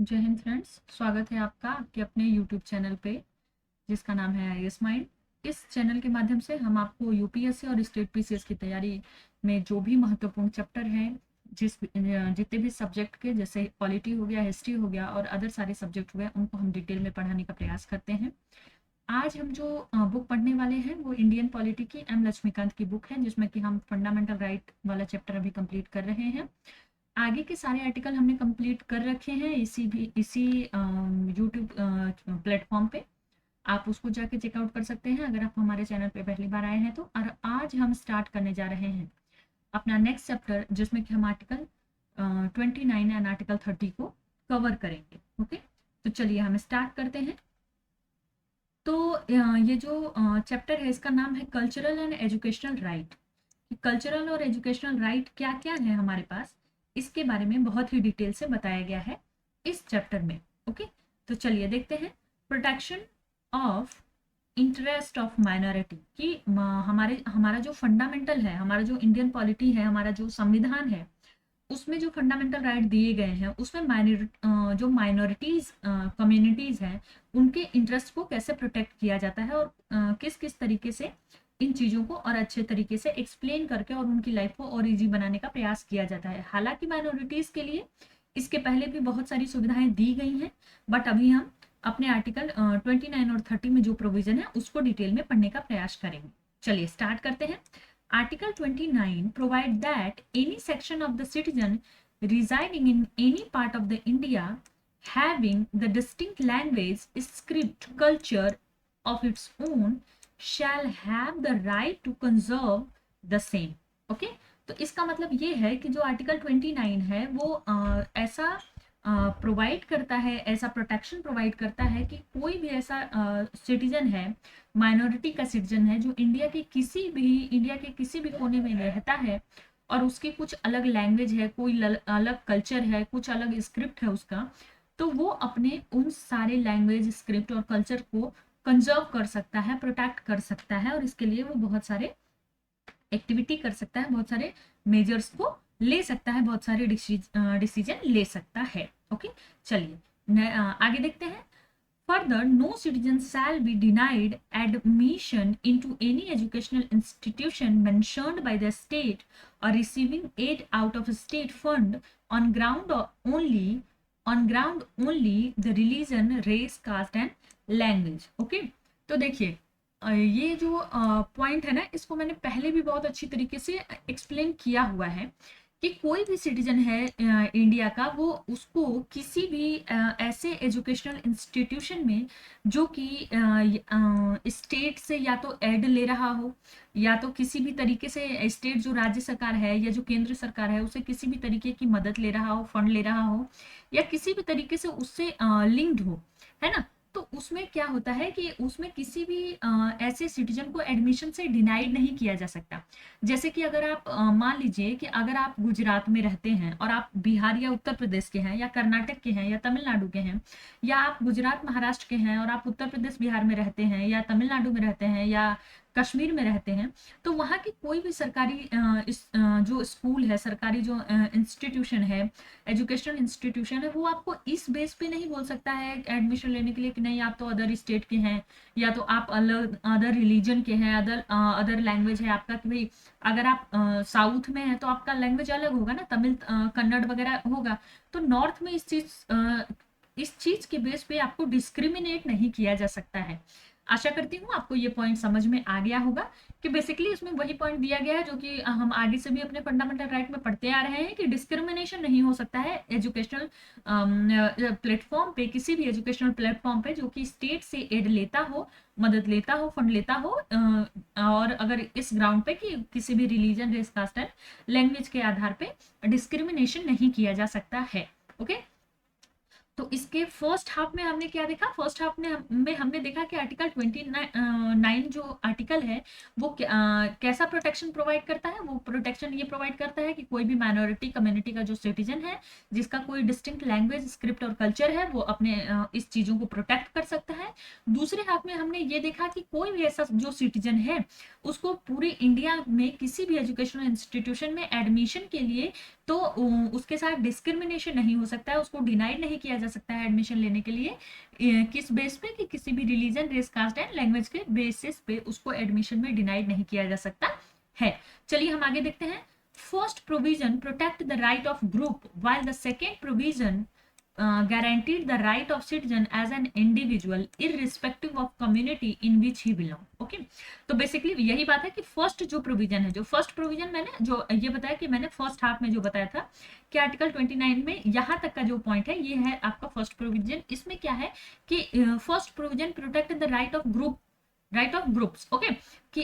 जय हिंद फ्रेंड्स, स्वागत है आपका आपके अपने यूट्यूब चैनल पे जिसका नाम है आईएएस माइंड। इस चैनल के माध्यम से हम आपको यूपीएससी और स्टेट पीसीएस की तैयारी में जो भी महत्वपूर्ण चैप्टर हैं, जितने भी सब्जेक्ट के, जैसे पॉलिटी हो गया, हिस्ट्री हो गया और अदर सारे सब्जेक्ट हो गए, उनको हम डिटेल में पढ़ाने का प्रयास करते हैं। आज हम जो बुक पढ़ने वाले हैं वो इंडियन पॉलिटी की एम लक्ष्मीकांत की बुक है, जिसमें कि हम फंडामेंटल राइट वाला चैप्टर अभी कंप्लीट कर रहे हैं। आगे के सारे आर्टिकल हमने कंप्लीट कर रखे हैं इसी यूट्यूब प्लेटफॉर्म पे। आप उसको जाके चेकआउट कर सकते हैं अगर आप हमारे चैनल पे पहली बार आए हैं तो। और आज हम स्टार्ट करने जा रहे हैं अपना नेक्स्ट चैप्टर, जिसमें कि हम आर्टिकल 29 एंड आर्टिकल 30 को कवर करेंगे। ओके, तो चलिए हम स्टार्ट करते हैं। तो ये जो चैप्टर है इसका नाम है cultural and educational right. Cultural और एजुकेशनल राइट क्या क्या है हमारे पास, इसके बारे में बहुत ही डिटेल से बताया गया है इस चैप्टर में। ओके, तो चलिए देखते हैं। Protection of interest of minority की हमारे हमारा जो फंडामेंटल है, हमारा जो इंडियन पॉलिटी है, हमारा जो संविधान है, उसमें जो फंडामेंटल राइट दिए गए हैं उसमें जो माइनॉरिटीज कम्युनिटीज हैं उनके इंटरेस्ट को कैसे प्रोटेक्ट किया जाता है और किस किस तरीके से इन चीज़ों को और अच्छे तरीके से एक्सप्लेन करके और उनकी लाइफ को और इजी बनाने का प्रयास किया जाता है। हालांकि माइनॉरिटीज के लिए इसके पहले भी बहुत सारी सुविधाएं दी गई हैं, बट अभी हम अपने आर्टिकल 29 और 30 में जो प्रोविजन है उसको डिटेल में पढ़ने का प्रयास करेंगे। चलिए स्टार्ट करते हैं। Article 29 provide that any section of the citizen residing in any part of the India having the distinct language, script, culture of its own shall have the right to conserve the same. Okay, तो इसका मतलब ये है कि जो article 29 है वो ऐसा प्रोवाइड करता है, ऐसा प्रोटेक्शन प्रोवाइड करता है कि कोई भी ऐसा सिटीजन है, माइनॉरिटी का सिटीजन है, जो इंडिया के किसी भी कोने में रहता है और उसकी कुछ अलग लैंग्वेज है, कोई अलग कल्चर है, कुछ अलग स्क्रिप्ट है उसका, तो वो अपने उन सारे लैंग्वेज, स्क्रिप्ट और कल्चर को कंजर्व कर सकता है, प्रोटेक्ट कर सकता है, और इसके लिए वो बहुत सारे एक्टिविटी कर सकता है, बहुत सारे मेजर्स को ले सकता है, बहुत सारे डिसीजन ले सकता है। ओके, चलिए आगे देखते हैं। Further, no citizen shall be denied admission into any educational institution mentioned by the state or receiving aid out of a state fund on ground only the religion, race, caste and language. Okay, तो देखिए ये जो point है ना, इसको मैंने पहले भी बहुत अच्छी तरीके से एक्सप्लेन किया हुआ है कि कोई भी सिटीजन है इंडिया का, वो उसको किसी भी ऐसे एजुकेशनल इंस्टीट्यूशन में जो कि स्टेट से या तो एड ले रहा हो, या तो किसी भी तरीके से स्टेट जो राज्य सरकार है या जो केंद्र सरकार है उसे किसी भी तरीके की मदद ले रहा हो, फंड ले रहा हो, या किसी भी तरीके से उससे लिंक्ड हो, है ना, तो उसमें क्या होता है कि उसमें किसी भी ऐसे सिटीजन को एडमिशन से डिनाइड नहीं किया जा सकता। जैसे कि अगर आप मान लीजिए कि अगर आप गुजरात में रहते हैं और आप बिहार या उत्तर प्रदेश के हैं या कर्नाटक के हैं या तमिलनाडु के हैं, या आप गुजरात महाराष्ट्र के हैं और आप उत्तर प्रदेश बिहार में रहते हैं या तमिलनाडु में रहते हैं या कश्मीर में रहते हैं, तो वहाँ की कोई भी सरकारी जो स्कूल है, सरकारी जो इंस्टीट्यूशन है, एजुकेशनल इंस्टीट्यूशन है, वो आपको इस बेस पे नहीं बोल सकता है एडमिशन लेने के लिए कि नहीं आप तो अदर स्टेट के हैं, या तो आप अलग अदर रिलीजन के हैं, अदर लैंग्वेज है आपका, कि भाई अगर आप साउथ में हैं तो आपका लैंग्वेज अलग होगा ना, तमिल कन्नड़ वगैरह होगा। तो नॉर्थ में इस चीज के बेस पे आपको डिस्क्रिमिनेट नहीं किया जा सकता है। आशा करती हूँ आपको ये पॉइंट समझ में आ गया होगा कि बेसिकली इसमें वही पॉइंट दिया गया है जो कि हम आगे से भी अपने फंडामेंटल राइट में पढ़ते आ रहे हैं कि डिस्क्रिमिनेशन नहीं हो सकता है एजुकेशनल प्लेटफॉर्म पे, किसी भी एजुकेशनल प्लेटफॉर्म पे जो कि स्टेट से एड लेता हो, मदद लेता हो, फंड लेता हो, और अगर इस ग्राउंड पे कि किसी भी religion, race, caste and language के आधार पे डिस्क्रिमिनेशन नहीं किया जा सकता है। ओके, तो इसके फर्स्ट हाफ में हमने क्या देखा, फर्स्ट हाफ में हमने देखा कि आर्टिकल 29 जो आर्टिकल है वो कैसा प्रोटेक्शन प्रोवाइड करता है। वो प्रोटेक्शन ये प्रोवाइड करता है कि कोई भी माइनॉरिटी कम्युनिटी का जो सिटीजन है, जिसका कोई डिस्टिंक्ट लैंग्वेज, स्क्रिप्ट और कल्चर है, वो अपने इस चीजों को प्रोटेक्ट कर सकता है। दूसरे हाफ में हमने ये देखा कि कोई भी ऐसा जो सिटीजन है उसको पूरे इंडिया में किसी भी एजुकेशनल इंस्टीट्यूशन में एडमिशन के लिए तो उसके साथ डिस्क्रिमिनेशन नहीं हो सकता है, उसको डिनाइड नहीं किया जा सकता है एडमिशन लेने के लिए, किस बेस पे, कि किसी भी religion, race, caste and language के बेसिस पे उसको एडमिशन में डिनाइड नहीं किया जा सकता है। चलिए हम आगे देखते हैं। First provision protect the right of group while the second provision guaranteed the right of citizen as an individual irrespective of community in which he belong. Okay, तो बेसिकली यही बात है कि फर्स्ट जो प्रोविजन है, जो फर्स्ट प्रोविजन मैंने जो ये बताया कि मैंने फर्स्ट हाफ में जो बताया था कि आर्टिकल 29 में यहाँ तक का जो पॉइंट है ये है आपका फर्स्ट प्रोविजन। इसमें क्या है कि first provision protect the right of group, right of groups, okay, कि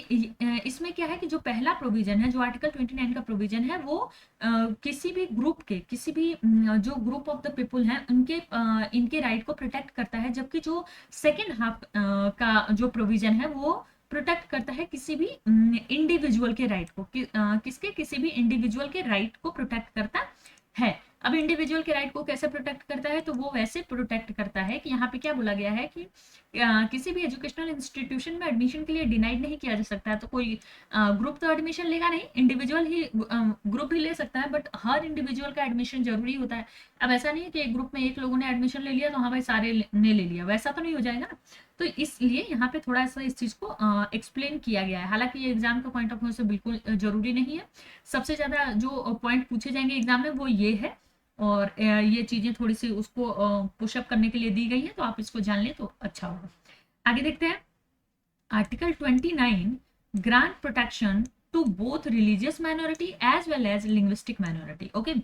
इसमें क्या है कि जो पहला प्रोविजन है, जो आर्टिकल 29 का प्रोविजन है, वो किसी भी ग्रुप के, किसी भी जो ग्रुप ऑफ द पीपुल हैं उनके इनके राइट को प्रोटेक्ट करता है, जबकि जो सेकेंड हाफ का जो प्रोविजन है वो प्रोटेक्ट करता है किसी भी इंडिविजुअल के राइट को, किसके, किसी भी इंडिविजुअल के राइट को प्रोटेक्ट करता है। अब इंडिविजुअल के राइट को कैसे प्रोटेक्ट करता है, तो वो वैसे प्रोटेक्ट करता है कि यहाँ पे क्या बोला गया है कि किसी भी एजुकेशनल इंस्टीट्यूशन में एडमिशन के लिए डिनाइड नहीं किया जा सकता है। तो कोई ग्रुप तो एडमिशन लेगा नहीं, इंडिविजुअल ही ग्रुप ही ले सकता है, बट हर इंडिविजुअल का एडमिशन जरूरी होता है। अब ऐसा नहीं है कि एक ग्रुप में एक लोगों ने एडमिशन ले लिया तो हाँ भाई सारे ने ले लिया, वैसा तो नहीं हो जाएगा ना। तो इसलिए यहाँ पे थोड़ा सा इस चीज को एक्सप्लेन किया गया है। हालांकि ये एग्जाम का पॉइंट ऑफ व्यू से बिल्कुल जरूरी नहीं है। सबसे ज्यादा जो पॉइंट पूछे जाएंगे एग्जाम में वो ये है, और ये चीजें थोड़ी सी उसको पुशअप करने के लिए दी गई है, तो आप इसको जान लें तो अच्छा होगा। आगे देखते हैं। Article 29 grant protection to both religious minority as well as linguistic minority. Okay,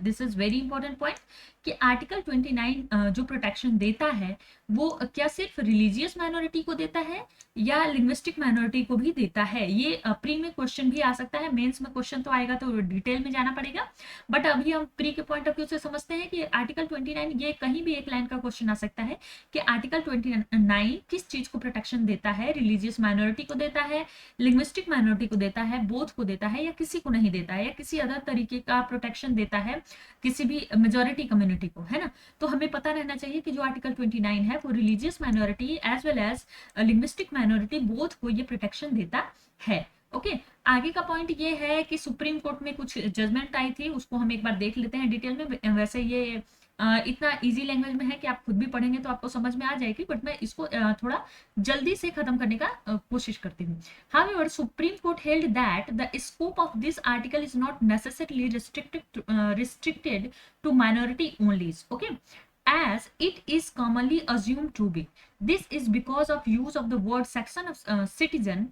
this is very important point कि आर्टिकल 29 जो प्रोटेक्शन देता है वो क्या सिर्फ रिलीजियस माइनॉरिटी को देता है या लिंग्विस्टिक माइनॉरिटी को भी देता है। ये प्री में क्वेश्चन भी आ सकता है, मेंस में क्वेश्चन तो आएगा तो डिटेल में जाना पड़ेगा, बट अभी हम प्री के पॉइंट ऑफ व्यू से समझते हैं कि आर्टिकल 29 ये कहीं भी एक लाइन का क्वेश्चन आ सकता है कि आर्टिकल 29 किस चीज को प्रोटेक्शन देता है, रिलीजियस माइनॉरिटी को देता है, लिंग्विस्टिक माइनॉरिटी को देता है, बोथ को देता है, या किसी को नहीं देता है, या किसी अदर तरीके का प्रोटेक्शन देता है किसी भी मेजॉरिटी कम्युनिटी को, है ना। तो हमें पता रहना चाहिए कि जो आर्टिकल 29 है वो religious minority as well as linguistic minority both को ये प्रोटेक्शन देता है। ओके, आगे का पॉइंट ये है कि सुप्रीम कोर्ट में कुछ जजमेंट आई थी, उसको हम एक बार देख लेते हैं डिटेल में। वैसे ये इतना इजी लैंग्वेज में है कि आप खुद भी पढ़ेंगे तो आपको समझ में आ जाएगी, बट मैं इसको थोड़ा जल्दी से खत्म करने का कोशिश करती हूँ। However, Supreme Court held that the scope of this article is not necessarily restricted to minority only, okay, as it is commonly assumed to be. This is because of use of the word section of citizen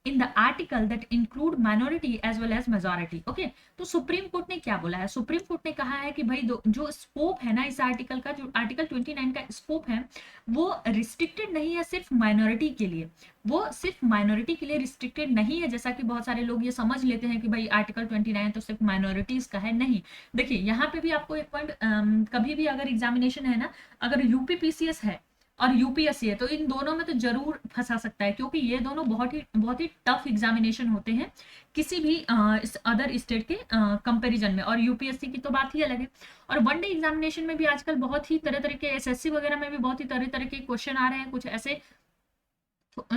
in the article that include minority as well as majority. Okay, तो supreme court ने क्या बोला है? Supreme court ने कहा है कि भाई जो स्कोप है ना इस आर्टिकल का, जो आर्टिकल 29 का स्कोप है वो रिस्ट्रिक्टेड नहीं है सिर्फ माइनॉरिटी के लिए, वो सिर्फ माइनॉरिटी के लिए रिस्ट्रिक्टेड नहीं है, जैसा कि बहुत सारे लोग ये समझ लेते हैं कि भाई आर्टिकल 29 तो सिर्फ माइनॉरिटीज का है। नहीं, देखिए यहाँ पे भी आपको एक पॉइंट, कभी भी अगर एग्जामिनेशन है ना, अगर यूपीपीसीएस है और यूपीएससी है तो इन दोनों में तो जरूर फंसा सकता है, क्योंकि ये दोनों बहुत ही टफ एग्जामिनेशन होते हैं किसी भी अदर स्टेट के कंपैरिजन में, और यूपीएससी की तो बात ही अलग है। और वनडे एग्जामिनेशन में भी आजकल बहुत ही तरह तरह के, एसएससी वगैरह में भी बहुत ही तरह तरह के क्वेश्चन आ रहे हैं, कुछ ऐसे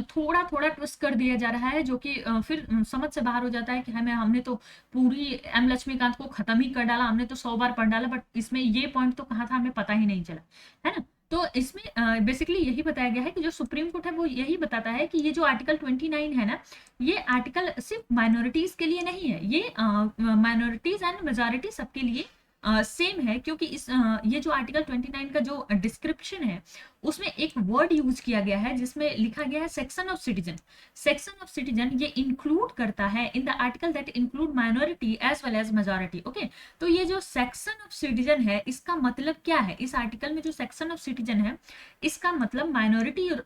थोड़ा थोड़ा ट्विस्ट कर दिया जा रहा है जो कि फिर समझ से बाहर हो जाता है कि हमने तो पूरी एम लक्ष्मीकांत को खत्म ही कर डाला, हमने तो 100 बार पढ़ डाला, बट इसमें ये पॉइंट तो कहाँ था हमें पता ही नहीं चला, है ना। तो इसमें बेसिकली यही बताया गया है कि जो सुप्रीम कोर्ट है वो यही बताता है कि ये जो आर्टिकल 29 है ना, ये आर्टिकल सिर्फ माइनॉरिटीज के लिए नहीं है, ये माइनॉरिटीज एंड मेजॉरिटी सबके लिए सेम है, क्योंकि ये जो आर्टिकल 29 का जो डिस्क्रिप्शन है उसमें एक वर्ड यूज किया गया है जिसमें लिखा गया है section of citizen. Section of citizen ये इंक्लूड करता है in the article that include minority as well as majority. Okay, तो ये जो सेक्शन ऑफ सिटीजन है इसका मतलब क्या है? इस आर्टिकल में जो सेक्शन ऑफ सिटीजन है इसका मतलब माइनॉरिटी और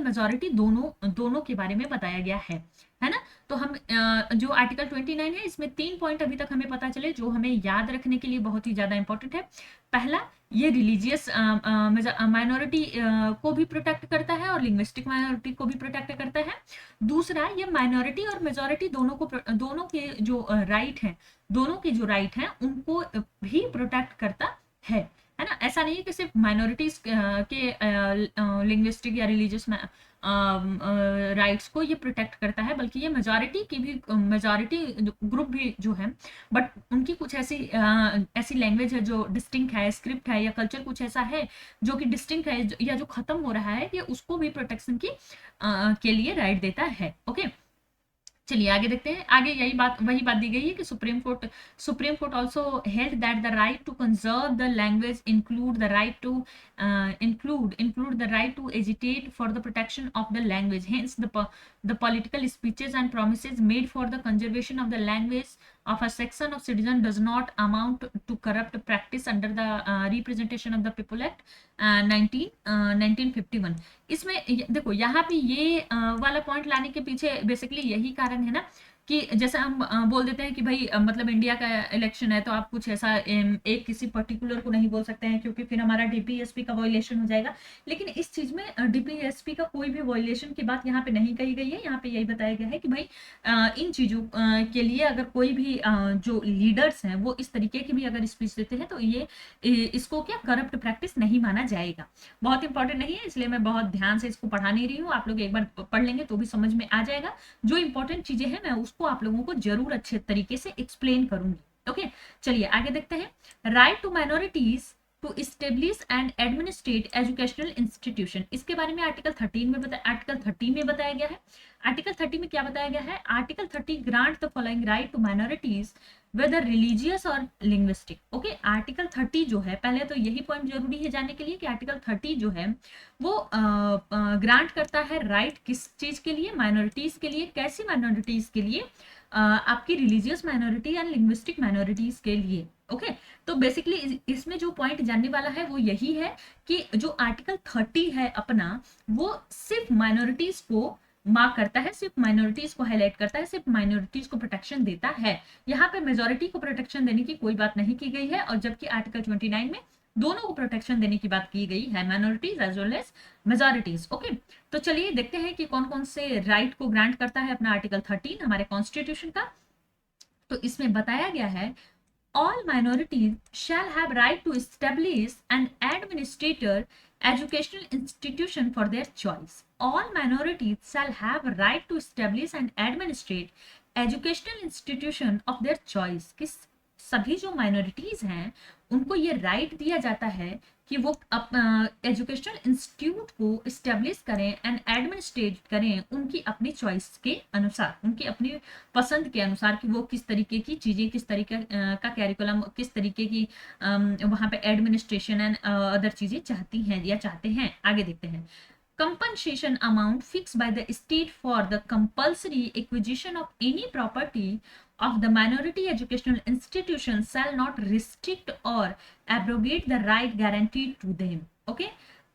मेजॉरिटी दोनों के बारे में बताया गया है ना। तो हम जो आर्टिकल 29 है इसमें 3 पॉइंट अभी तक हमें पता चले जो हमें याद रखने के लिए बहुत ही ज्यादा इंपॉर्टेंट है। पहला, ये रिलीजियस माइनॉरिटी को भी प्रोटेक्ट करता है और लिंग्विस्टिक माइनॉरिटी को भी प्रोटेक्ट करता है। दूसरा, ये माइनॉरिटी और मेजॉरिटी दोनों के जो राइट हैं उनको भी प्रोटेक्ट करता है ना। ऐसा नहीं है कि सिर्फ माइनॉरिटीज के लिंग्विस्टिक या रिलीजियस राइट्स को ये प्रोटेक्ट करता है, बल्कि ये मेजॉरिटी की भी, मेजॉरिटी ग्रुप भी जो है, बट उनकी कुछ ऐसी ऐसी लैंग्वेज है जो डिस्टिंक्ट है, स्क्रिप्ट है या कल्चर कुछ ऐसा है जो कि डिस्टिंक्ट है या जो खत्म हो रहा है, ये उसको भी प्रोटेक्शन की के लिए राइट देता है। ओके, चलिए आगे देखते हैं। आगे यही बात, वही बात दी गई है कि supreme court also held that the right to conserve the language include the right to include the right to agitate for the protection of the language. Hence the political speeches and promises made for the conservation of the language of a section of citizen does not amount to corrupt practice under the representation of the people act 1951। इसमें देखो यहाँ पे ये वाला point लाने के पीछे basically यही कारण है ना, कि जैसे हम बोल देते हैं कि भाई मतलब इंडिया का इलेक्शन है तो आप कुछ ऐसा एक किसी पर्टिकुलर को नहीं बोल सकते हैं, क्योंकि फिर हमारा डीपीएसपी का वायलेशन हो जाएगा। लेकिन इस चीज में डीपीएसपी का कोई भी वायलेशन की बात यहाँ पे नहीं कही गई है। यहाँ पे यही बताया गया है कि भाई इन चीजों के लिए अगर कोई भी जो लीडर्स हैं वो इस तरीके की भी अगर स्पीच देते हैं तो ये इसको क्या करप्ट प्रैक्टिस नहीं माना जाएगा। बहुत इंपॉर्टेंट नहीं है, इसलिए मैं बहुत ध्यान से इसको पढ़ा नहीं रही हूँ, आप लोग एक बार पढ़ लेंगे तो भी समझ में आ जाएगा। जो इंपॉर्टेंट चीजें हैं मैं उसको आप लोगों को जरूर अच्छे तरीके से एक्सप्लेन करूंगी। ओके, चलिए आगे देखते हैं। Right to minorities to establish and administrate educational institution, इसके बारे में आर्टिकल 13 में बताया गया है। आर्टिकल 30 में क्या बताया गया है? Article 30 grant the following right to minorities whether religious और लिंग्विस्टिक। ओके, आर्टिकल 30 जो है, पहले तो यही पॉइंट जरूरी है जानने के लिए कि आर्टिकल 30 जो है वो ग्रांट करता है राइट किस चीज के लिए? माइनॉरिटीज के लिए। कैसी माइनॉरिटीज के लिए? आपकी रिलीजियस माइनॉरिटी या लिंग्विस्टिक माइनॉरिटीज के लिए। ओके, तो बेसिकली इसमें जो पॉइंट जानने वाला है वो यही है कि जो आर्टिकल 30 है अपना, वो सिर्फ माइनॉरिटीज को मार्क करता है, सिर्फ माइनॉरिटीज को हाईलाइट करता है, सिर्फ माइनॉरिटीज को प्रोटेक्शन देता है। यहाँ पे मेजॉरिटी को प्रोटेक्शन देने की कोई बात नहीं की गई है, और जबकि आर्टिकल 29 में दोनों को प्रोटेक्शन देने की बात की गई है, minorities as well as majorities. Okay, तो चलिए देखते हैं कि कौन कौन से राइट को ग्रांट करता है अपना आर्टिकल 13 हमारे कॉन्स्टिट्यूशन का। तो इसमें बताया गया है, all minorities shall have right to establish and administer educational institution for their choice. All minorities shall have right to establish and administrate educational institution of their choice। किस सभी जो माइनॉरिटीज हैं उनको ये राइट दिया जाता है कि वो एजुकेशनल इंस्टीट्यूट को इस्टेब्लिश करें एंड एडमिनिस्ट्रेट करें उनकी अपनी चॉइस के अनुसार, उनकी अपनी पसंद के अनुसार, कि वो किस तरीके की चीजें, किस तरीके का कैरिकुलम, किस तरीके की वहां पे एडमिनिस्ट्रेशन एंड अदर चीजें चाहती हैं या चाहते हैं। आगे देखते हैं। Compensation amount fixed by the state for the compulsory acquisition of any property of the minority educational institution shall not restrict or abrogate the right guaranteed to them. Okay,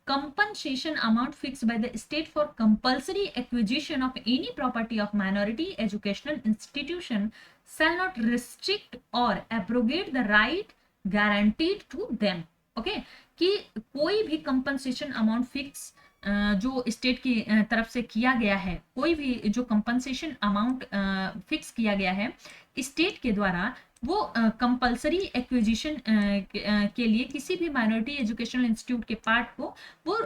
compensation amount fixed by the state for compulsory acquisition of any property of minority educational institution shall not restrict or abrogate the right guaranteed to them. Okay, कि कोई भी compensation amount fix जो state की तरफ से किया गया है, कोई भी जो कंपनसेशन अमाउंट फिक्स किया गया है स्टेट के द्वारा, वो कंपलसरी एक्विजिशन के लिए किसी भी माइनॉरिटी एजुकेशनल इंस्टीट्यूट के पार्ट को वो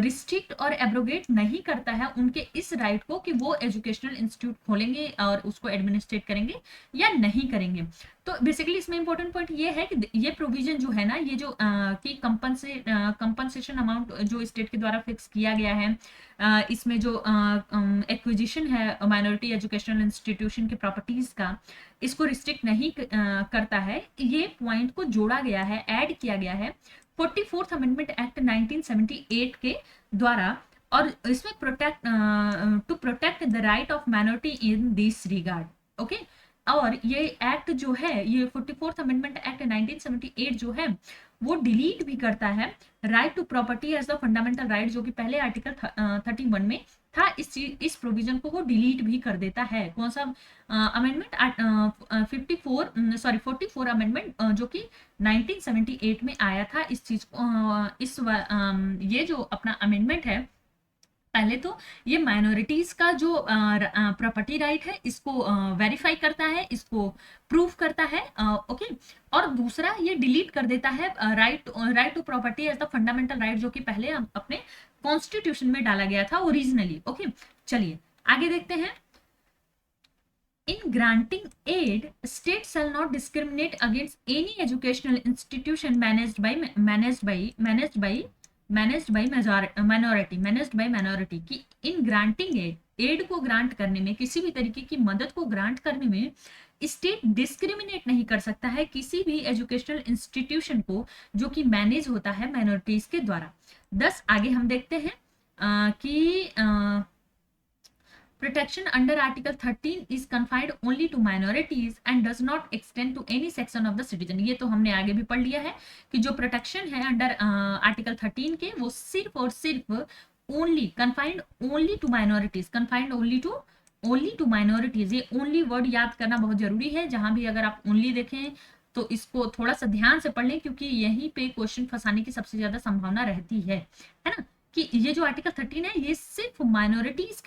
रिस्ट्रिक्ट और एब्रोगेट नहीं करता है उनके इस राइट को कि वो एजुकेशनल इंस्टीट्यूट खोलेंगे और उसको एडमिनिस्ट्रेट करेंगे या नहीं करेंगे। तो बेसिकली इसमें इंपॉर्टेंट पॉइंट ये है कि ये प्रोविजन जो है ना, ये जो कि कंपनसेशन अमाउंट जो स्टेट के द्वारा फिक्स किया गया है, इसमें जो एक्विजिशन है माइनॉरिटी एजुकेशनल इंस्टीट्यूशन के प्रॉपर्टीज का, इसको रिस्ट्रिक्ट नहीं करता है। ये पॉइंट को जोड़ा गया है, ऐड किया गया है 44th अमेंडमेंट एक्ट 1978 के द्वारा, और इसमें to protect the right of minority in this regard. Okay, और ये एक्ट जो है, ये 44th अमेंडमेंट एक्ट 1978 जो है वो डिलीट भी करता है right to property as the fundamental right, जो कि पहले आर्टिकल 31 में था। इस प्रोविजन को वो डिलीट भी कर देता है। कौन सा अमेंडमेंट? 44 अमेंडमेंट जो कि 1978 में आया था। इस चीज को ये जो अपना अमेंडमेंट है पहले तो ये माइनॉरिटीज का जो प्रॉपर्टी राइट है इसको वेरीफाई करता है, इसको प्रूव करता है, ओके। और दूसरा ये डिलीट कर देता है right to property as the fundamental right, जो कि पहले अपने कॉन्स्टिट्यूशन में डाला गया था ओरिजिनली, ओके। चलिए आगे देखते हैं। In granting aid, states shall not discriminate against any educational institution managed by minority की in granting aid को ग्रांट करने में, किसी भी तरीके की मदद को ग्रांट करने में स्टेट डिस्क्रिमिनेट नहीं कर सकता है किसी भी एजुकेशनल इंस्टीट्यूशन को जो कि मैनेज होता है माइनॉरिटीज के द्वारा। 10 आगे हम देखते हैं कि protection under Article 13 is confined only to minorities and does not extend to any section of the citizen। ये तो हमने आगे भी पढ़ लिया है कि जो प्रोटेक्शन है अंडर आर्टिकल 13 के वो सिर्फ और सिर्फ only confined only to minorities, confined only to minorities. ये ओनली वर्ड याद करना बहुत जरूरी है। जहां भी अगर आप ओनली देखें तो इसको थोड़ा सा ध्यान से पढ़ लें, क्योंकि यहीं पे क्वेश्चन फंसाने की सबसे ज्यादा संभावना रहती है ना। कि ये जो आर्टिकल 13 है ये सिर्फ माइनॉरिटीज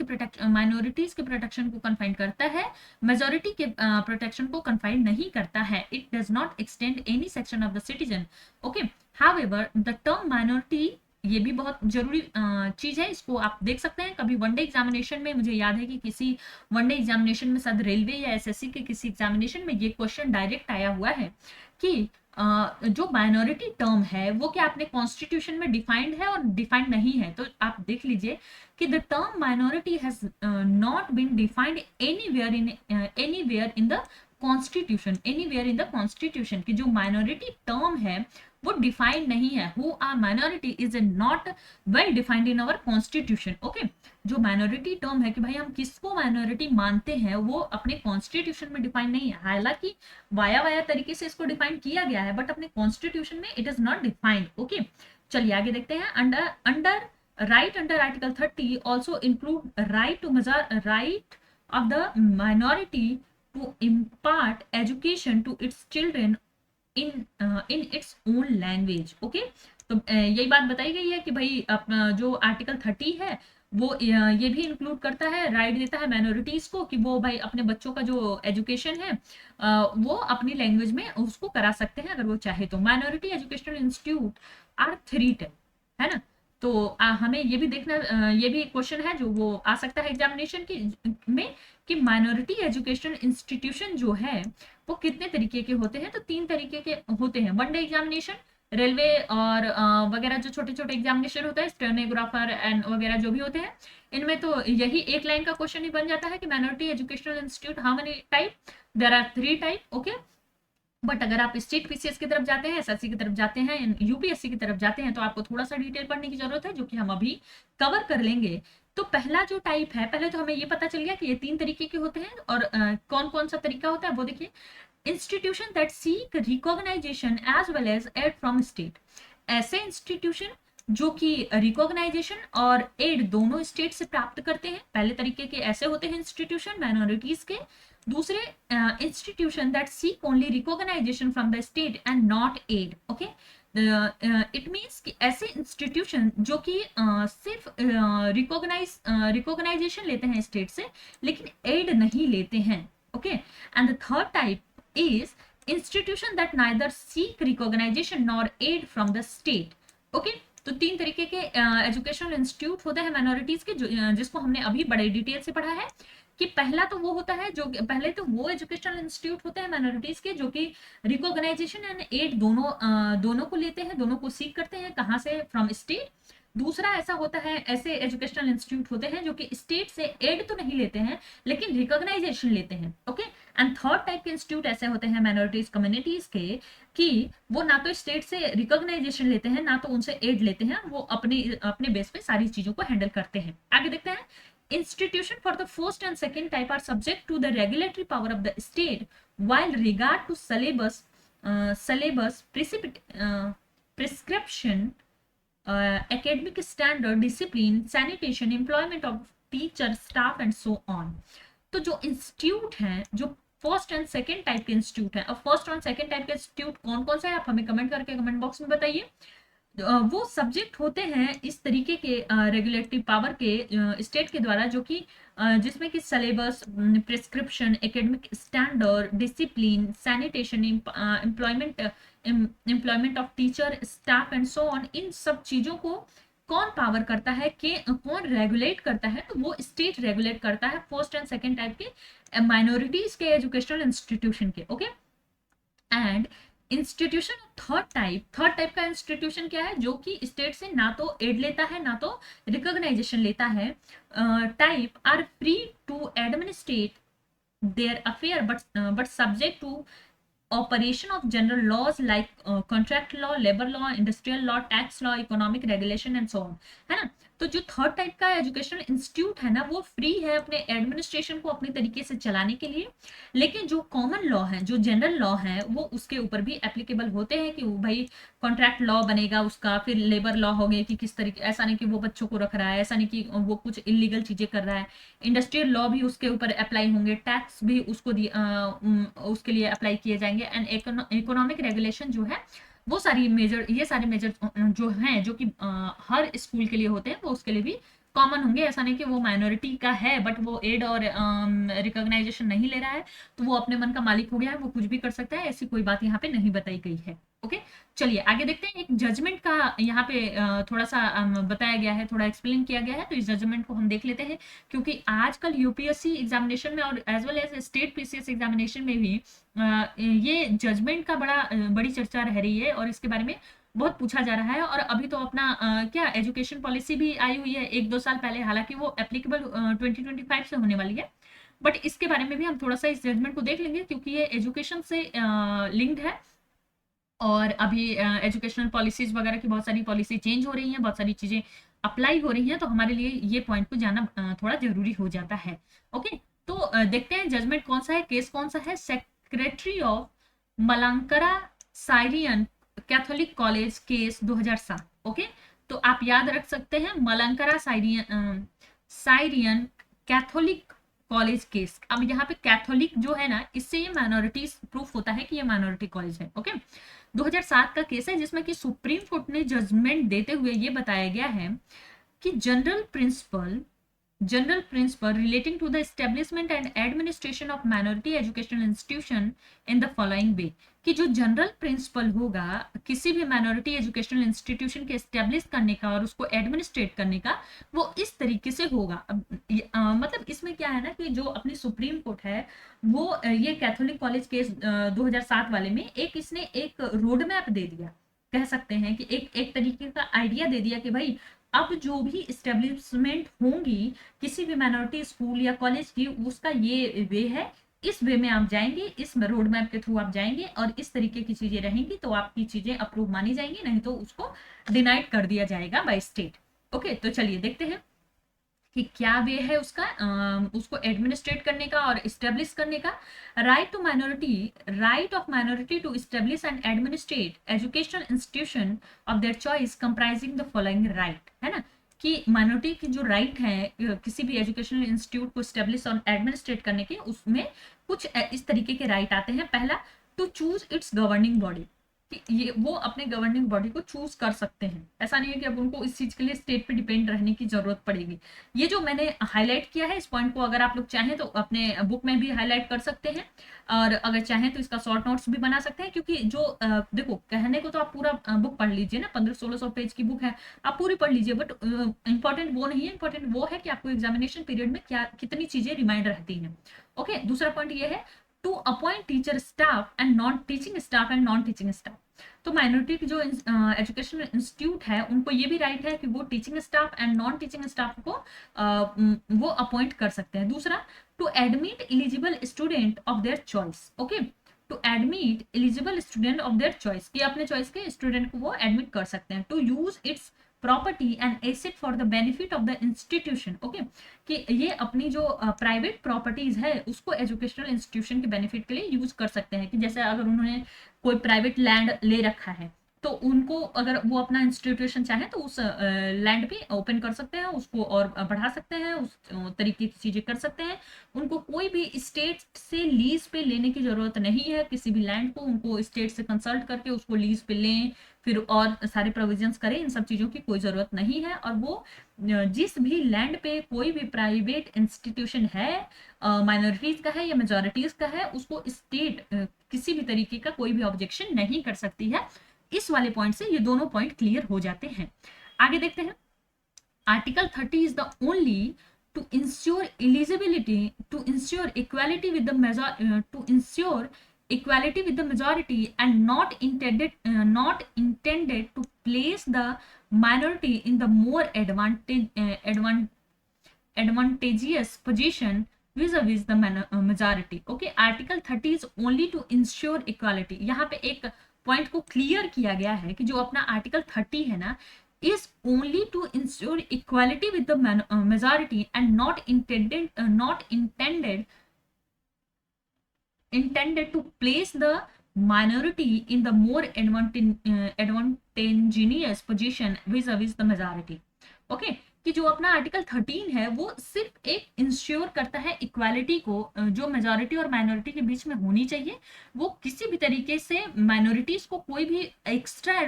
के प्रोटेक्शन को कन्फाइन करता है, मेजोरिटी के प्रोटेक्शन को कन्फाइन नहीं करता है। It does not extend any section of the citizen, okay. However the term minority, ये भी बहुत जरूरी चीज है, इसको आप देख सकते हैं कभी वनडे एग्जामिनेशन में। मुझे याद है कि किसी वनडे एग्जामिनेशन में शायद रेलवे या एसएससी के किसी एग्जामिनेशन में ये क्वेश्चन डायरेक्ट आया हुआ है कि जो माइनॉरिटी टर्म है वो क्या अपने कॉन्स्टिट्यूशन में डिफाइंड है और डिफाइंड नहीं है। तो आप देख लीजिए कि the term minority has not been defined anywhere in the constitution, anywhere in the constitution की जो माइनॉरिटी टर्म है वो डिफाइंड नहीं है। Who are minority is not well defined in our constitution, okay. जो माइनॉरिटी टर्म है कि भाई हम किसको माइनॉरिटी मानते हैं वो अपने कॉन्स्टिट्यूशन में डिफाइन नहीं है। हालांकि वाया तरीके से इसको डिफाइन किया गया है बट अपने कॉन्स्टिट्यूशन में it is not defined, okay. चलिए आगे देखते हैं। Under right under article 30 also include right of the minority to impart education to its children in its own language, okay. तो यही बात बताई गई है कि भाई अपना जो आर्टिकल 30 है वो ये भी इंक्लूड करता है, राइट देता है माइनॉरिटीज को कि वो भाई अपने बच्चों का जो एजुकेशन है वो अपनी लैंग्वेज में उसको करा सकते हैं अगर वो चाहे तो। Minority educational institute are 3 type, है ना। तो हमें ये भी देखना, ये भी क्वेश्चन है जो वो आ सकता है एग्जामिनेशन में कि माइनॉरिटी एजुकेशनल इंस्टीट्यूशन जो है वो कितने तरीके के होते हैं। तो 3 तरीके के होते हैं। वनडे एग्जामिनेशन, रेलवे और वगैरह जो छोटे छोटे एग्जामिनेशन होता है, स्टेनोग्राफर एंड वगैरह जो भी होते हैं, इनमें तो यही एक लाइन का क्वेश्चन ही बन जाता है कि minority educational institute how many type, there are 3 type, okay. But अगर आप स्टेट पीसीएस की तरफ जाते हैं, एसएससी की तरफ जाते हैं, यूपीएससी की तरफ जाते हैं तो आपको थोड़ा सा डिटेल पढ़ने की जरूरत है जो कि हम अभी कवर कर लेंगे। तो पहला जो टाइप है, पहले तो हमें ये पता चल गया कि ये 3 तरीके के होते हैं और कौन कौन सा तरीका होता है वो देखिए। Institution that seek recognisation as well as aid from state, ऐसे इंस्टीट्यूशन जो कि रिकॉग्नाइजेशन और एड दोनों स्टेट से प्राप्त करते हैं। पहले तरीके के ऐसे होते हैं इंस्टीट्यूशन माइनॉरिटीज के। दूसरे institution that seek only recognisation from the state and not aid, okay. It means कि ऐसे इंस्टीट्यूशन जो कि सिर्फ रिकॉग्नाइजेशन लेते हैं स्टेट से लेकिन एड नहीं लेते हैं, okay. And the third type is institution that neither seek recognition nor aid from the state, okay। तो 3 तरीके के एजुकेशनल इंस्टीट्यूट होते हैं माइनॉरिटीज के जिसको हमने अभी बड़े डिटेल से पढ़ा है कि पहला तो वो होता है जो पहले तो वो एजुकेशनल इंस्टीट्यूट होते हैं माइनॉरिटीज के जो कि रिकॉग्नाइजेशन एंड एड दोनों को लेते हैं, दोनों को सीख करते हैं। कहाँ से? From state. दूसरा ऐसा होता है, ऐसे एजुकेशनल इंस्टीट्यूट होते हैं जो कि स्टेट से एड तो नहीं लेते हैं लेकिन रिकॉग्नाइजेशन लेते हैं, ओके। एंड थर्ड टाइप के इंस्टीट्यूट ऐसे होते हैं माइनॉरिटीज कम्युनिटीज के कि वो ना तो स्टेट से रिकॉग्नाइजेशन लेते हैं ना तो उनसे एड लेते हैं, वो अपने बेस पे सारी चीजों को हैंडल करते हैं। आगे देखते हैं। Institution for the first and second type are subject to the regulatory power of the state, while regard to syllabus, prescription, academic standard, discipline, sanitation, employment of teacher, staff and so on. तो जो institute हैं, जो first and second type के institute हैं, और first और second type के institute कौन कौन से हैं आप हमें कमेंट करके कमेंट बॉक्स में बताइए। वो सब्जेक्ट होते हैं इस तरीके के रेगुलेटरी पावर के स्टेट के द्वारा, जो कि जिसमें कि syllabus, prescription, academic standard, discipline, sanitation, employment of teacher, staff and so on, इन सब चीजों को कौन पावर करता है, कि कौन रेगुलेट करता है, तो वो स्टेट रेगुलेट करता है फर्स्ट एंड सेकेंड टाइप के माइनॉरिटीज के एजुकेशनल इंस्टीट्यूशन के। Okay, and institution third type का इंस्टीट्यूशन क्या है, जो कि स्टेट से ना तो एड लेता है ना तो रिकॉग्नाइजेशन लेता है। Type are free to administrate their affair but subject to operation of general laws like contract law, labor law, industrial law, tax law, economic regulation and so on, है ना। तो जो थर्ड टाइप का educational institute है ना, वो free है अपने एडमिनिस्ट्रेशन को अपने तरीके से चलाने के लिए, लेकिन जो कॉमन लॉ है, जो जनरल लॉ है, वो उसके ऊपर भी एप्लीकेबल होते हैं, कि भाई कॉन्ट्रैक्ट लॉ बनेगा उसका, फिर लेबर लॉ हो गई कि किस तरीके, ऐसा नहीं कि वो बच्चों को रख रहा है, ऐसा नहीं कि वो कुछ इलीगल चीजें कर रहा है, इंडस्ट्रियल लॉ भी उसके ऊपर अप्लाई होंगे, टैक्स भी उसको उसके लिए अप्लाई किए जाएंगे, एंड इकोनॉमिक रेगुलेशन जो है, वो सारी मेजर, ये सारे मेजर जो हैं, जो कि हर स्कूल के लिए होते हैं, वो उसके लिए भी कॉमन होंगे। ऐसा नहीं कि वो माइनॉरिटी का है बट वो एड और रिकॉग्नाइजेशन नहीं ले रहा है, तो वो अपने मन का मालिक हो गया है, वो कुछ भी कर सकता है, ऐसी कोई बात यहाँ पे नहीं बताई गई है। ओके, चलिए आगे देखते हैं। एक जजमेंट का यहाँ पे थोड़ा सा बताया गया है, थोड़ा एक्सप्लेन किया गया है, तो इस जजमेंट को हम देख लेते हैं, क्योंकि आजकल यूपीएससी एग्जामिनेशन में और as well as state PCS examination में भी ये जजमेंट का बड़ी चर्चा रह रही है, और इसके बारे में बहुत पूछा जा रहा है। और अभी तो अपना क्या एजुकेशन पॉलिसी भी आई हुई है 1-2 साल पहले, हालांकि वो एप्लीकेबल 2025 से होने वाली है, बट इसके बारे में भी हम थोड़ा सा इस जजमेंट को देख लेंगे, क्योंकि ये एजुकेशन से लिंक्ड है, और अभी एजुकेशनल पॉलिसीज वगैरह की बहुत सारी पॉलिसी चेंज हो रही हैं, बहुत सारी चीजें अप्लाई हो रही हैं, तो हमारे लिए ये पॉइंट को जानना थोड़ा जरूरी हो जाता है। ओके, तो देखते हैं जजमेंट कौन सा है, केस कौन सा है। Secretary of Malankara Syrian Catholic college case 2007। Okay, तो आप याद रख सकते हैं Malankara Syrian Catholic college case. अब यहाँ पे कैथोलिक जो है ना, इससे ये माइनॉरिटी प्रूफ होता है कि ये माइनॉरिटी कॉलेज है। ओके, 2007 का केस है, जिसमें कि सुप्रीम कोर्ट ने जजमेंट देते हुए ये बताया गया है कि general principle relating to the establishment and administration of minority educational institution in the following way, कि जो जनरल प्रिंसिपल होगा किसी भी माइनॉरिटी एजुकेशनल इंस्टीट्यूशन के एस्टेब्लिश करने का और उसको एडमिनिस्ट्रेट करने का, वो इस तरीके से होगा। अब मतलब इसमें क्या है ना, कि जो अपनी सुप्रीम कोर्ट है, वो ये कैथोलिक कॉलेज केस 2007 वाले में इसने एक रोड मैप दे दिया, कह सकते हैं कि एक तरीके का आइडिया दे दिया, कि भाई अब जो भी इस्टेब्लिशमेंट होंगी किसी भी माइनॉरिटी स्कूल या कॉलेज की, उसका ये वे है, इस वे में आप जाएंगे, इस रोड मैप के थ्रू आप जाएंगे, और इस तरीके की चीजें रहेंगी, तो आपकी चीजें अप्रूव मानी जाएंगी, नहीं तो उसको डिनाइड कर दिया जाएगा बाय स्टेट। ओके, तो चलिए देखते हैं कि क्या वे है उसका, उसको एडमिनिस्ट्रेट करने का और इस्टेब्लिश करने का। Right of minority to establish and administrate educational institution of their choice comprising the following right, है ना, कि माइनॉरिटी की जो राइट है किसी भी एजुकेशनल इंस्टीट्यूट को स्टेब्लिश और एडमिनिस्ट्रेट करने के, उसमें कुछ इस तरीके के राइट आते हैं। पहला, to choose its governing body, कि ये वो अपने गवर्निंग बॉडी को चूज कर सकते हैं, ऐसा नहीं है कि अब उनको इस चीज के लिए स्टेट पे डिपेंड रहने की जरूरत पड़ेगी। ये जो मैंने हाईलाइट किया है इस पॉइंट को, अगर आप लोग चाहें तो अपने बुक में भी हाईलाइट कर सकते हैं, और अगर चाहें तो इसका शॉर्ट नोट्स भी बना सकते हैं, क्योंकि जो देखो, कहने को तो आप पूरा बुक पढ़ लीजिए ना, 1500-1600 पेज की बुक है, आप पूरी पढ़ लीजिए, बट इंपॉर्टेंट वो नहीं है, इंपॉर्टेंट वो है कि आपको एग्जामिनेशन पीरियड में क्या कितनी चीजें रिमाइंड रहती हैं। ओके, दूसरा पॉइंट ये है, to appoint teacher staff and non teaching staff and non teaching staff. तो माइनॉरिटी की जो एजुकेशनल इंस्टीट्यूट है, उनको ये भी राइट है कि वो teaching staff and non teaching staff को वो अपॉइंट कर सकते हैं। दूसरा, to admit eligible student of their choice. Okay, to admit eligible student of their choice, कि अपने चॉइस के स्टूडेंट को वो एडमिट कर सकते हैं। To use its property and asset for the benefit of the institution. Okay, कि ये अपनी जो प्राइवेट प्रॉपर्टीज है उसको एजुकेशनल इंस्टीट्यूशन के बेनिफिट के लिए यूज कर सकते हैं, कि जैसे अगर उन्होंने कोई प्राइवेट लैंड ले रखा है, तो उनको अगर वो अपना इंस्टीट्यूशन चाहे तो उस लैंड पे ओपन कर सकते हैं, उसको और बढ़ा सकते हैं, उस तरीके की चीजें कर सकते हैं। उनको कोई भी स्टेट से लीज पे लेने की जरूरत नहीं है, किसी भी लैंड को उनको स्टेट से कंसल्ट करके उसको लीज पे लें, फिर और सारे प्रोविजंस करें, इन सब चीजों की कोई जरूरत नहीं है। और वो जिस भी लैंड पे कोई भी प्राइवेट इंस्टीट्यूशन है, माइनॉरिटीज का है या मेजोरिटीज का है, उसको स्टेट किसी भी तरीके का कोई भी ऑब्जेक्शन नहीं कर सकती है। इस वाले पॉइंट से ये दोनों पॉइंट क्लियर हो जाते हैं। आगे देखते हैं। Article 30 is the only to ensure eligibility, to ensure equality with the to ensure equality with the majority, and not intended to place the minority in the more advantageous position vis-a-vis the majority. Okay, article 30 is only to ensure equality. यहाँ पे एक point को clear किया गया है कि जो अपना आर्टिकल 30 है ना, is only to ensure equality with the majority and not intended to place the minority in the more advantageous position vis-a-vis the majority. Okay, कि जो अपना आर्टिकल 13 है वो सिर्फ एक इंश्योर करता है इक्वालिटी को, जो मेजॉरिटी और माइनॉरिटी के बीच में होनी चाहिए। वो किसी भी तरीके से माइनॉरिटीज को कोई भी एक्स्ट्रा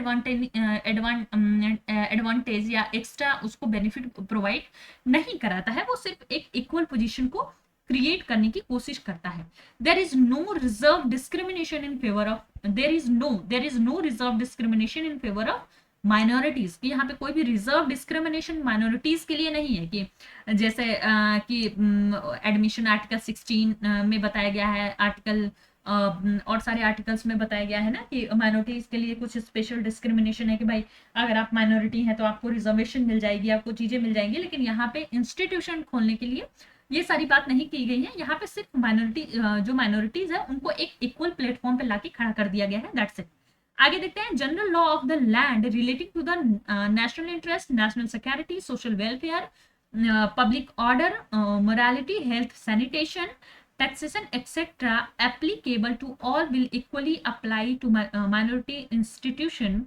एडवांटेज या एक्स्ट्रा उसको बेनिफिट प्रोवाइड नहीं कराता है, वो सिर्फ एक इक्वल पोजीशन को क्रिएट करने की कोशिश करता है। There is no reserve discrimination in favour of there is no reserve discrimination in favour of minorities की। यहाँ पे कोई भी रिजर्व डिस्क्रिमिनेशन माइनॉरिटीज के लिए नहीं है कि जैसे कि एडमिशन आर्टिकल 16 में बताया गया है, आर्टिकल और सारे आर्टिकल्स में बताया गया है ना कि माइनॉरिटीज के लिए कुछ स्पेशल डिस्क्रिमिनेशन है कि भाई अगर आप माइनॉरिटी हैं तो आपको रिजर्वेशन मिल जाएगी, आपको चीजें मिल जाएंगी। लेकिन यहाँ पे इंस्टीट्यूशन खोलने के लिए ये सारी बात नहीं की गई है। यहाँ पे सिर्फ माइनॉरिटी जो माइनॉरिटीज है उनको एक इक्वल प्लेटफॉर्म पे लाके खड़ा कर दिया गया है, दैट्स इट। आगे देखते हैं। General law of the land relating to the national interest, national security, social welfare, public order, morality, health, sanitation, taxation etc applicable to all will equally apply to minority institution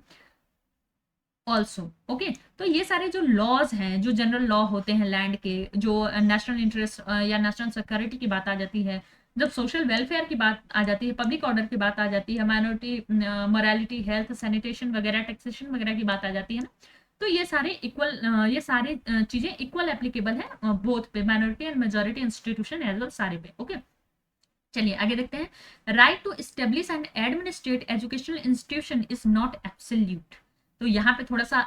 also. Okay, तो ये सारे जो laws हैं, जो general law होते हैं land के, जो नेशनल इंटरेस्ट या नेशनल सिक्योरिटी की बात आ जाती है, जब सोशल वेलफेयर की बात आ जाती है, पब्लिक ऑर्डर की बात आ जाती है, माइनॉरिटी, मोरालिटी, हेल्थ, सैनिटेशन वगैरह, टैक्सेशन वगैरह की बात आ जाती है ना, तो ये सारे चीजें इक्वल एप्लीकेबल है बोथ पे, minority and majority institution as well, सारे पे। ओके, चलिए आगे देखते हैं। Right to establish and administrate educational institution is not absolute. तो यहाँ पे थोड़ा सा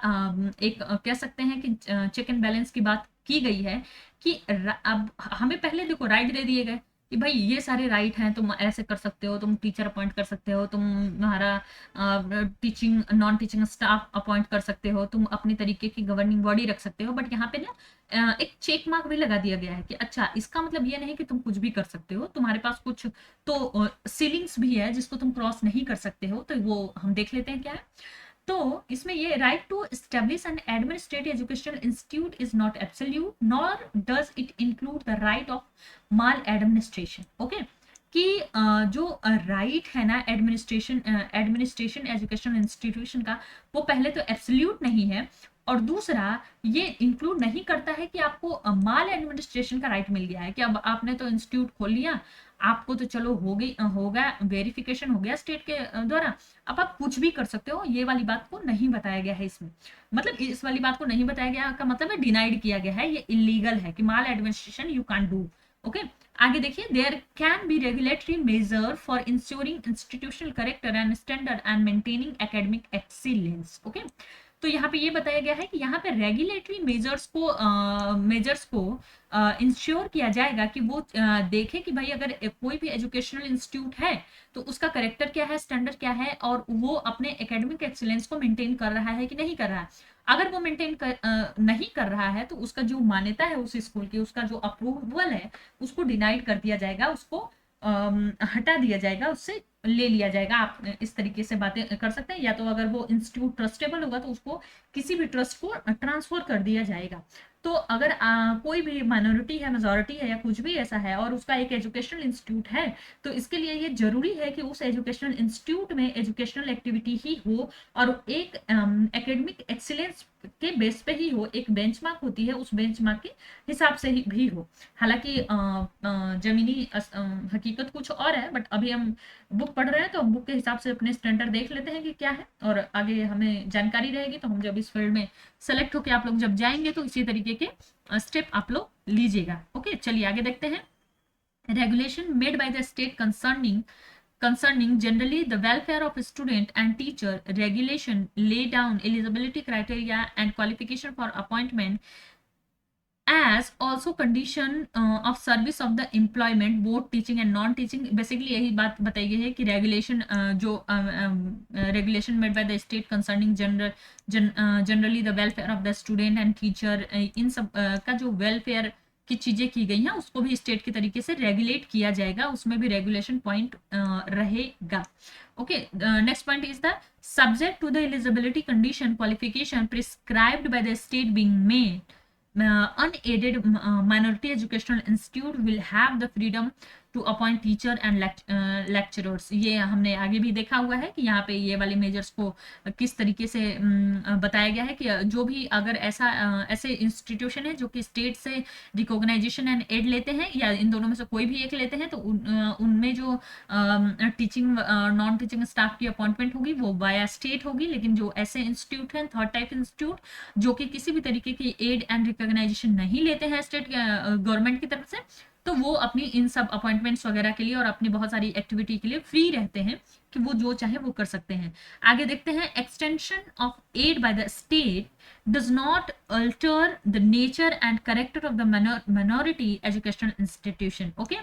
एक कह सकते हैं कि चेक एंड बैलेंस की बात की गई है कि अब हमें पहले देखो राइट दे दिए गए कि भाई ये सारे राइट हैं, तुम ऐसे कर सकते हो, तुम टीचर अपॉइंट कर सकते हो, तुम्हारा teaching non teaching staff appoint कर सकते हो, तुम अपनी तरीके की गवर्निंग बॉडी रख सकते हो। बट यहाँ पे ना एक चेक मार्क भी लगा दिया गया है कि अच्छा, इसका मतलब ये नहीं कि तुम कुछ भी कर सकते हो, तुम्हारे पास कुछ तो सीलिंग्स भी है जिसको तुम क्रॉस नहीं कर सकते हो। तो वो हम देख लेते हैं क्या है। तो इसमें ये right to establish and administrate educational institute is not absolute nor does it include the right of maladministration. Okay, कि जो राइट है ना एडमिनिस्ट्रेशन एजुकेशनल इंस्टीट्यूशन का, वो पहले तो एब्सोल्यूट नहीं है, और दूसरा ये इंक्लूड नहीं करता है कि आपको माल एडमिनिस्ट्रेशन का राइट मिल गया है कि अब आपने तो इंस्टीट्यूट खोल लिया, आपको तो चलो होगा वेरिफिकेशन हो गया स्टेट के द्वारा, अब आप कुछ भी कर सकते हो। ये वाली बात को नहीं बताया गया है इसमें, मतलब इस वाली बात को नहीं बताया गया का मतलब है डिनाइड किया गया है, ये इलीगल है कि maladministration you can do. Okay, आगे देखिए। There can be regulatory measure for ensuring institutional character and standard and maintaining academic excellence. Okay, तो यहाँ पे ये बताया गया है कि यहाँ पे रेगुलेटरी मेजर्स को इंश्योर किया जाएगा कि वो देखे कि भाई अगर कोई भी एजुकेशनल इंस्टीट्यूट है तो उसका करेक्टर क्या है, स्टैंडर्ड क्या है, और वो अपने एकेडमिक एक्सीलेंस को मेंटेन कर रहा है कि नहीं कर रहा है। अगर वो नहीं कर रहा है तो उसका जो मान्यता है उस स्कूल की, उसका जो अप्रूवल है, उसको डिनाइड कर दिया जाएगा, उसको हटा दिया जाएगा, उससे ले लिया जाएगा। आप इस तरीके से बातें कर सकते हैं, या तो अगर वो इंस्टीट्यूट ट्रस्टेबल होगा तो उसको किसी भी ट्रस्ट को ट्रांसफर कर दिया जाएगा। तो अगर कोई भी माइनॉरिटी है, मेजॉरिटी है, या कुछ भी ऐसा है और उसका एक एजुकेशनल इंस्टीट्यूट है, तो इसके लिए ये जरूरी है कि उस एजुकेशनल इंस्टीट्यूट में एजुकेशनल एक्टिविटी ही हो और एक एकेडमिक एक्सीलेंस के बेस पे ही हो। एक बेंचमार्क होती है, उस बेंचमार्क के हिसाब से ही भी हो। हालांकि जमीनी हकीकत कुछ और है, बट अभी हम बुक पढ़ रहे हैं तो हम बुक के हिसाब से अपने स्टैंडर्ड देख लेते हैं कि क्या है, और आगे हमें जानकारी रहेगी तो हम जब इस फील्ड में सेलेक्ट होकर आप लोग जब जाएंगे तो इसी तरीके के स्टेप आप लोग लीजिएगा। ओके, चलिए आगे देखते हैं। Regulation made by the state concerning generally the welfare of student and teacher. Regulation lay down eligibility criteria and qualification for appointment as also condition of service of the employment, both teaching and non teaching। Basically यही बात बताई गई है कि regulation जो regulation made by the state concerning generally the welfare of the student and teacher, इन सब का जो वेलफेयर की चीजें की गई हैं उसको भी स्टेट के तरीके से रेगुलेट किया जाएगा, उसमें भी रेगुलेशन पॉइंट रहेगा। Okay, next point is the subject to the eligibility condition qualification prescribed by the state being made, unaided minority educational institute will have the freedom to appoint teacher and lecturers। ये हमने आगे भी देखा हुआ है कि यहाँ पे ये वाले मेजर्स को किस तरीके से बताया गया है कि जो भी अगर ऐसे इंस्टीट्यूशन है जो कि स्टेट से रिकॉग्नाइजेशन एंड एड लेते हैं या इन दोनों में से कोई भी एक लेते हैं, तो उनमें जो टीचिंग नॉन टीचिंग स्टाफ की अपॉइंटमेंट होगी वो बाया स्टेट होगी। लेकिन जो ऐसे इंस्टीट्यूट हैं, थर्ड टाइप इंस्टीट्यूट, जो कि किसी भी तरीके की एड एंड रिकॉग्नाइजेशन नहीं लेते हैं स्टेट गवर्नमेंट की तरफ से, तो वो अपनी इन सब अपॉइंटमेंट्स वगैरह के लिए और अपनी बहुत सारी एक्टिविटी के लिए फ्री रहते हैं कि वो जो चाहे वो कर सकते हैं। आगे देखते हैं। Extension of aid by the state does not alter the nature and character of the minority educational institution। okay,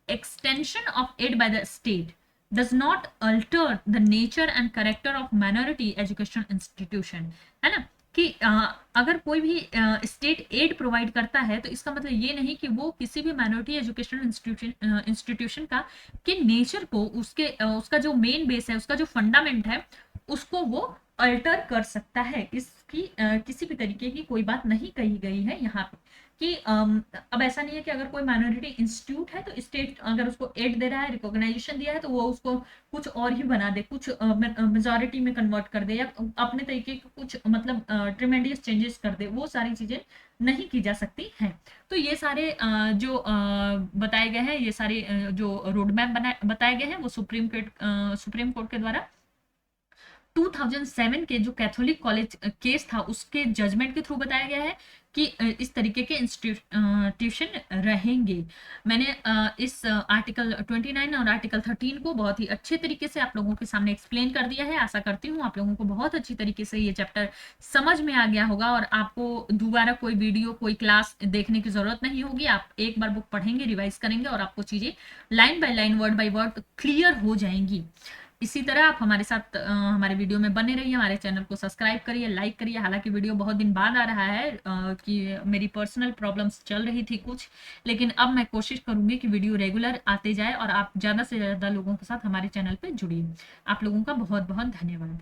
extension of aid by the state does not alter the nature and character of minority educational institution। है ना, कि अगर कोई भी state aid provide करता है तो इसका मतलब ये नहीं कि वो किसी भी माइनॉरिटी एजुकेशनल इंस्टीट्यूशन का के नेचर को, उसका जो मेन बेस है, उसका जो फंडामेंट है, उसको वो अल्टर कर सकता है। इसकी किसी भी तरीके की कोई बात नहीं कही गई है यहाँ पे कि अब ऐसा नहीं है कि अगर कोई माइनॉरिटी इंस्टीट्यूट है तो स्टेट अगर उसको एड दे रहा है, रिकॉग्नाइजेशन दिया है, तो वो उसको कुछ और ही बना दे, कुछ मेजॉरिटी में कन्वर्ट कर दे या अपने तरीके के कुछ मतलब ट्रिमेंडियस चेंजेस कर दे, वो सारी चीजें नहीं की जा सकती हैं। तो ये सारे जो बताए गए हैं, ये सारे जो रोड मैप बताए गए हैं वो सुप्रीम कोर्ट के द्वारा 2007 के जो कैथोलिक कॉलेज केस था उसके जजमेंट के थ्रू बताया गया है कि इस तरीके के इंस्टीट्यूशन रहेंगे। मैंने इस आर्टिकल 29 और आर्टिकल 13 को बहुत ही अच्छे तरीके से आप लोगों के सामने एक्सप्लेन कर दिया है। आशा करती हूँ आप लोगों को बहुत अच्छी तरीके से ये चैप्टर समझ में आ गया होगा और आपको दोबारा कोई वीडियो, कोई क्लास देखने की जरूरत नहीं होगी। आप एक बार बुक पढ़ेंगे, रिवाइज करेंगे और आपको चीजें line by line, word by word clear हो जाएंगी। इसी तरह आप हमारे साथ हमारे वीडियो में बने रहिए, हमारे चैनल को सब्सक्राइब करिए, लाइक करिए। हालांकि वीडियो बहुत दिन बाद आ रहा है कि मेरी पर्सनल प्रॉब्लम्स चल रही थी कुछ, लेकिन अब मैं कोशिश करूंगी कि वीडियो रेगुलर आते जाए और आप ज़्यादा से ज़्यादा लोगों के साथ हमारे चैनल पे जुड़िए। आप लोगों का बहुत बहुत धन्यवाद।